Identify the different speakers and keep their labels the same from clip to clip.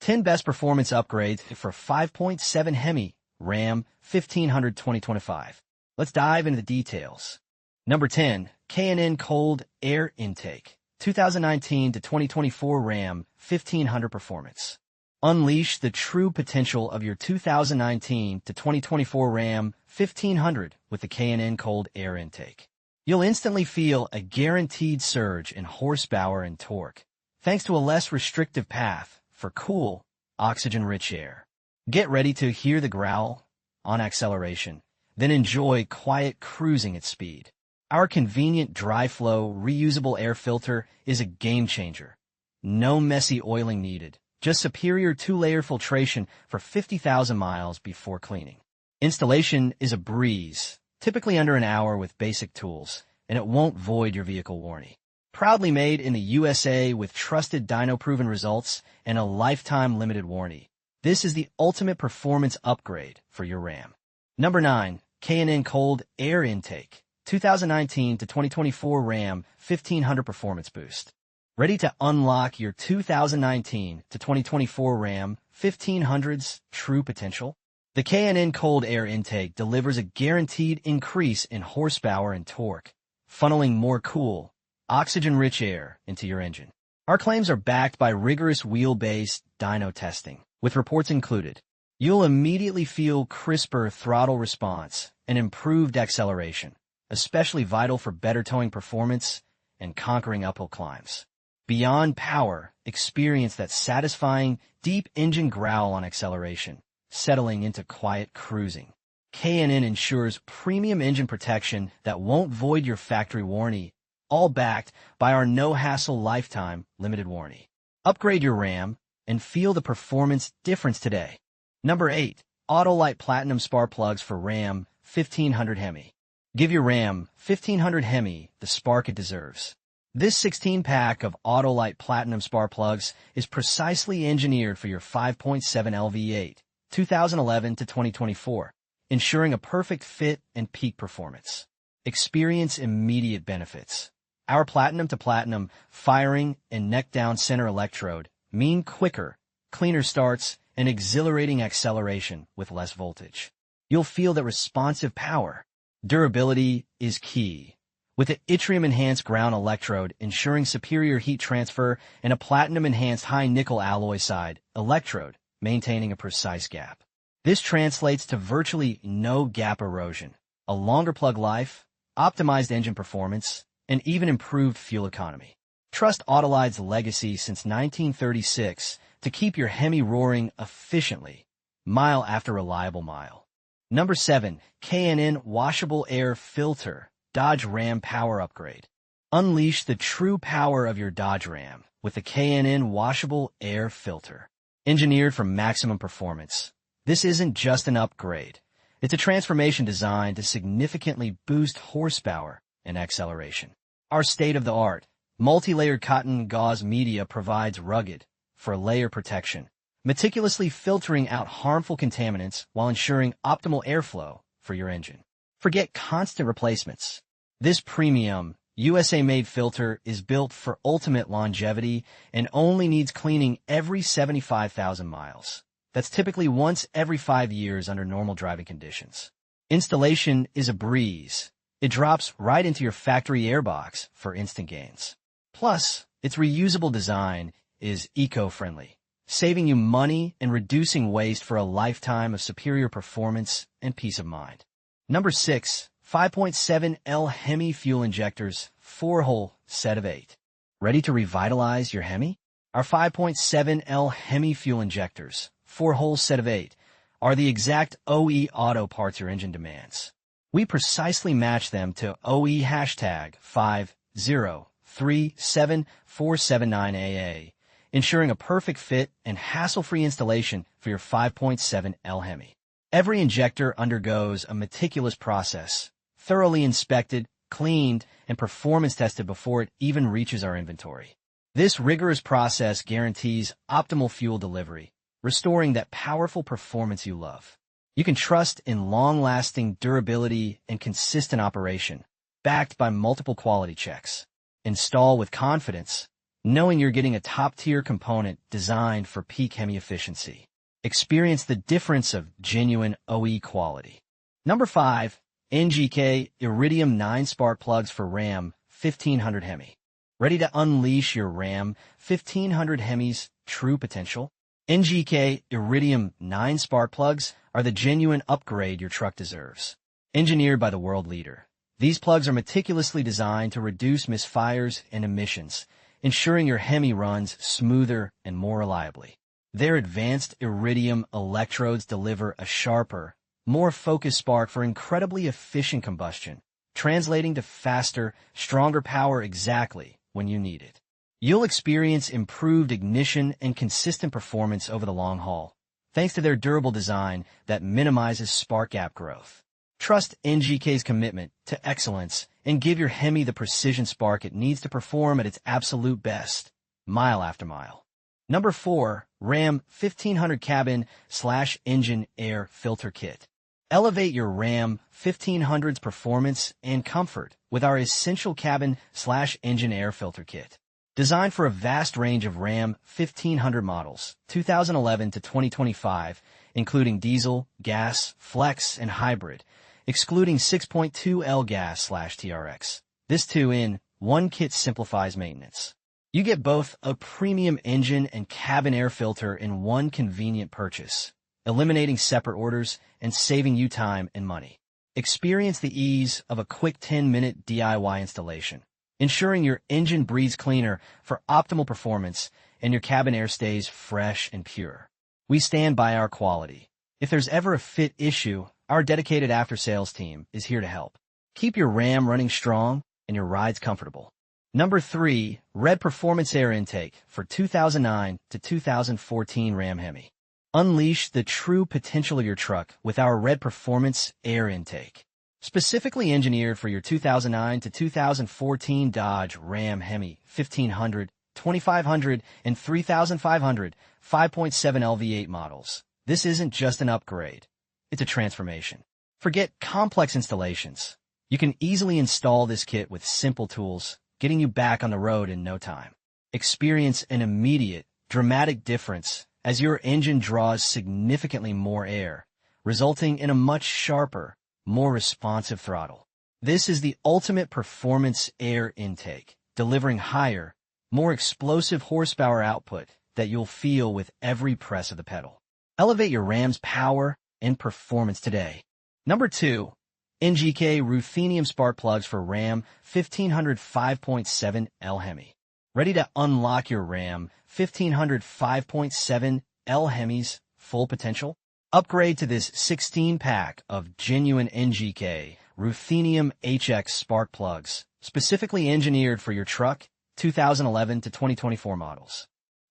Speaker 1: 10 best performance upgrades for 5.7 Hemi Ram 1500 2025. Let's dive into the details. Number 10, K&N Cold Air Intake 2019 to 2024 Ram 1500 performance. Unleash the true potential of your 2019 to 2024 Ram 1500 with the K&N Cold Air Intake. You'll instantly feel a guaranteed surge in horsepower and torque, thanks to a less restrictive path for cool, oxygen-rich air. Get ready to hear the growl on acceleration, then enjoy quiet cruising at speed. Our convenient dry-flow, reusable air filter is a game-changer. No messy oiling needed, just superior two-layer filtration for 50,000 miles before cleaning. Installation is a breeze, typically under an hour with basic tools, and it won't void your vehicle warranty. Proudly made in the USA with trusted dyno-proven results and a lifetime limited warranty, this is the ultimate performance upgrade for your Ram. Number 9, K&N Cold Air Intake 2019 to 2024 Ram 1500 Performance Boost. Ready to unlock your 2019 to 2024 Ram 1500's true potential? The K&N Cold Air Intake delivers a guaranteed increase in horsepower and torque, funneling more cool, oxygen-rich air into your engine. Our claims are backed by rigorous wheel-based dyno testing, with reports included. You'll immediately feel crisper throttle response and improved acceleration, especially vital for better towing performance and conquering uphill climbs. Beyond power, experience that satisfying, deep engine growl on acceleration, settling into quiet cruising. K&N ensures premium engine protection that won't void your factory warranty, all backed by our no-hassle lifetime limited warranty. Upgrade your Ram and feel the performance difference today. Number 8, Autolite Platinum Spark Plugs for Ram 1500 Hemi. Give your Ram 1500 Hemi the spark it deserves. This 16-pack of Autolite Platinum Spark Plugs is precisely engineered for your 5.7 LV8, 2011 to 2024, ensuring a perfect fit and peak performance. Experience immediate benefits. Our platinum-to-platinum firing and neck-down center electrode mean quicker, cleaner starts, and exhilarating acceleration with less voltage. You'll feel that responsive power. Durability is key, with an yttrium-enhanced ground electrode ensuring superior heat transfer and a platinum-enhanced high-nickel alloy side electrode maintaining a precise gap. This translates to virtually no gap erosion, a longer plug life, optimized engine performance, and even improved fuel economy. Trust Autolite's legacy since 1936 to keep your Hemi roaring efficiently, mile after reliable mile. Number 7, K&N Washable Air Filter Dodge Ram Power Upgrade. Unleash the true power of your Dodge Ram with the K&N Washable Air Filter. Engineered for maximum performance, this isn't just an upgrade. It's a transformation designed to significantly boost horsepower and acceleration. Our state-of-the-art, multi-layered cotton gauze media provides rugged, for-layer protection, meticulously filtering out harmful contaminants while ensuring optimal airflow for your engine. Forget constant replacements. This premium, USA-made filter is built for ultimate longevity and only needs cleaning every 75,000 miles. That's typically once every 5 years under normal driving conditions. Installation is a breeze. It drops right into your factory airbox for instant gains. Plus, its reusable design is eco-friendly, saving you money and reducing waste for a lifetime of superior performance and peace of mind. Number 6, 5.7 Hemi Fuel Injectors 4-hole set of 8. Ready to revitalize your Hemi? Our 5.7 Hemi Fuel Injectors 4-hole set of 8 are the exact OE auto parts your engine demands. We precisely match them to OE hashtag 5037479AA, ensuring a perfect fit and hassle-free installation for your 5.7 Hemi. Every injector undergoes a meticulous process, thoroughly inspected, cleaned, and performance tested before it even reaches our inventory. This rigorous process guarantees optimal fuel delivery, restoring that powerful performance you love. You can trust in long-lasting durability and consistent operation, backed by multiple quality checks. Install with confidence, knowing you're getting a top-tier component designed for peak Hemi efficiency. Experience the difference of genuine OE quality. Number 5. NGK Iridium 9 spark plugs for RAM 1500 Hemi. Ready to unleash your RAM 1500 Hemi's true potential? NGK Iridium 9 spark plugs are the genuine upgrade your truck deserves. Engineered by the world leader, these plugs are meticulously designed to reduce misfires and emissions, ensuring your Hemi runs smoother and more reliably. Their advanced Iridium electrodes deliver a sharper, more focused spark for incredibly efficient combustion, translating to faster, stronger power exactly when you need it. You'll experience improved ignition and consistent performance over the long haul, thanks to their durable design that minimizes spark gap growth. Trust NGK's commitment to excellence and give your Hemi the precision spark it needs to perform at its absolute best, mile after mile. Number 4. RAM 1500 Cabin/Engine Air Filter Kit. Elevate your RAM 1500's performance and comfort with our essential cabin/engine air filter kit. Designed for a vast range of RAM 1500 models, 2011 to 2025, including diesel, gas, flex, and hybrid, excluding 6.2L gas/TRX. This 2-in-1 kit simplifies maintenance. You get both a premium engine and cabin air filter in one convenient purchase, eliminating separate orders and saving you time and money. Experience the ease of a quick 10-minute DIY installation, ensuring your engine breathes cleaner for optimal performance and your cabin air stays fresh and pure. We stand by our quality. If there's ever a fit issue, our dedicated after-sales team is here to help. Keep your RAM running strong and your rides comfortable. Number 3. Red Performance Air Intake for 2009 to 2014 Ram Hemi. Unleash the true potential of your truck with our Red Performance Air Intake. Specifically engineered for your 2009 to 2014 Dodge Ram Hemi 1500, 2500, and 3500 5.7 LV8 models. This isn't just an upgrade. It's a transformation. Forget complex installations. You can easily install this kit with simple tools, getting you back on the road in no time. Experience an immediate, dramatic difference as your engine draws significantly more air, resulting in a much sharper, more responsive throttle. This is the ultimate performance air intake, delivering higher, more explosive horsepower output that you'll feel with every press of the pedal. Elevate your Ram's power and performance today. Number 2. NGK Ruthenium spark plugs for Ram 1500 5.7 L Hemi. Ready to unlock your Ram 1500 5.7 L Hemi's full potential? Upgrade to this 16-pack of genuine NGK Ruthenium HX spark plugs, specifically engineered for your truck 2011 to 2024 models.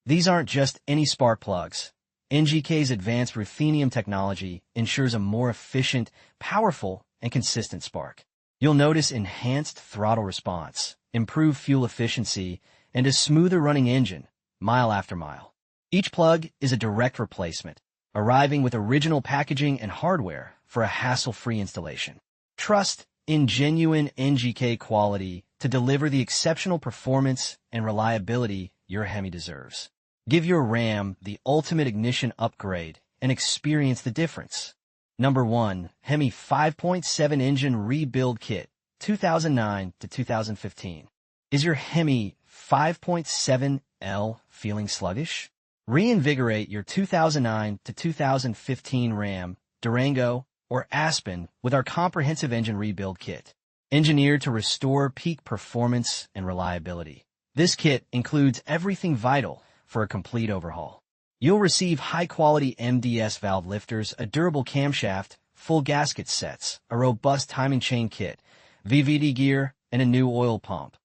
Speaker 1: These aren't just any spark plugs. NGK's advanced Ruthenium technology ensures a more efficient, powerful, and consistent spark. You'll notice enhanced throttle response, improved fuel efficiency, and a smoother running engine, mile after mile. Each plug is a direct replacement, arriving with original packaging and hardware for a hassle-free installation. Trust in genuine NGK quality to deliver the exceptional performance and reliability your Hemi deserves. Give your Ram the ultimate ignition upgrade and experience the difference. Number 1. Hemi 5.7 Engine Rebuild Kit, 2009 to 2015. Is your Hemi 5.7L feeling sluggish? Reinvigorate your 2009 to 2015 Ram, Durango, or Aspen with our comprehensive engine rebuild kit, engineered to restore peak performance and reliability. This kit includes everything vital for a complete overhaul. You'll receive high-quality MDS valve lifters, a durable camshaft, full gasket sets, a robust timing chain kit, VVD gear, and a new oil pump.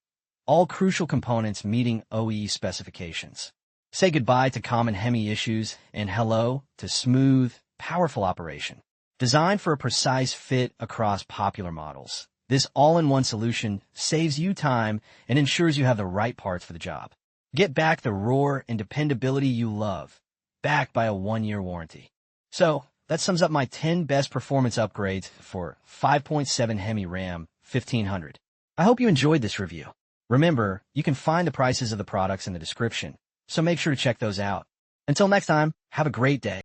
Speaker 1: All crucial components meeting OE specifications. Say goodbye to common Hemi issues and hello to smooth, powerful operation. Designed for a precise fit across popular models, this all-in-one solution saves you time and ensures you have the right parts for the job. Get back the roar and dependability you love, backed by a 1-year warranty. So, that sums up my 10 best performance upgrades for 5.7 Hemi Ram 1500. I hope you enjoyed this review. Remember, you can find the prices of the products in the description, so make sure to check those out. Until next time, have a great day.